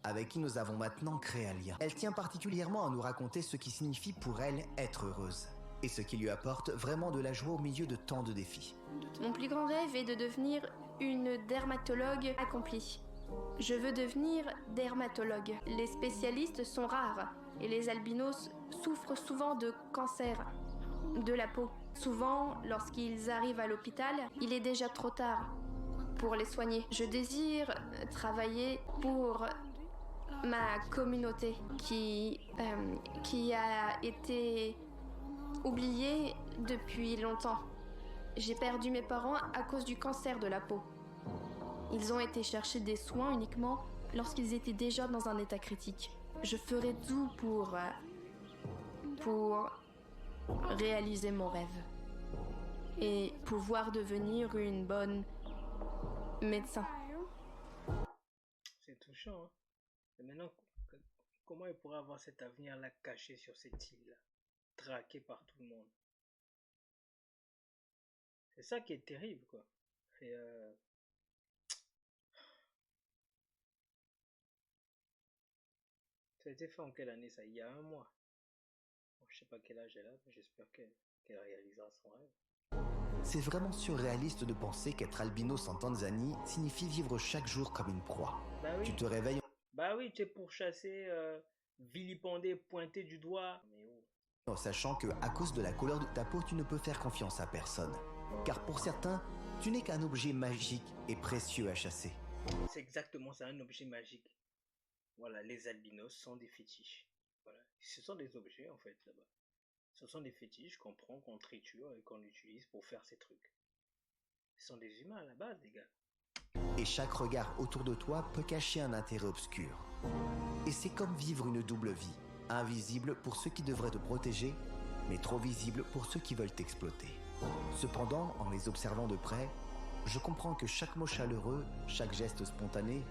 avec qui nous avons maintenant créé un lien. Elle tient particulièrement à nous raconter ce qui signifie pour elle être heureuse, et ce qui lui apporte vraiment de la joie au milieu de tant de défis. Mon plus grand rêve est de devenir une dermatologue accomplie. Je veux devenir dermatologue. Les spécialistes sont rares et les albinos souffrent souvent de cancer de la peau. Souvent, lorsqu'ils arrivent à l'hôpital, il est déjà trop tard pour les soigner. Je désire travailler pour ma communauté qui a été oubliée depuis longtemps. J'ai perdu mes parents à cause du cancer de la peau. Ils ont été chercher des soins uniquement lorsqu'ils étaient déjà dans un état critique. Je ferai tout pour réaliser mon rêve et pouvoir devenir une bonne médecin. C'est touchant, hein? Et maintenant, comment il pourrait avoir cet avenir-là caché sur cette île-là, traqué par tout le monde? C'est ça qui est terrible, quoi. Et ça a été fait en quelle année, ça? Il y a un mois. Bon, je sais pas quel âge elle a, mais j'espère qu'elle réalisera son rêve. C'est vraiment surréaliste de penser qu'être albinos en Tanzanie signifie vivre chaque jour comme une proie. Bah oui. Tu te réveilles Bah oui, tu es pourchassé, vilipendé, pointé du doigt. Mais oh. en sachant que, à cause de la couleur de ta peau, tu ne peux faire confiance à personne. Car pour certains, tu n'es qu'un objet magique et précieux à chasser. C'est exactement ça, un objet magique. Voilà, les albinos sont des fétiches. Voilà, ce sont des objets en fait là-bas. Ce sont des fétiches qu'on prend, qu'on triture et qu'on utilise pour faire ces trucs. Ce sont des humains à la base, les gars. Et chaque regard autour de toi peut cacher un intérêt obscur. Et c'est comme vivre une double vie, invisible pour ceux qui devraient te protéger, mais trop visible pour ceux qui veulent t'exploiter. Cependant, en les observant de près, je comprends que chaque mot chaleureux, chaque geste spontané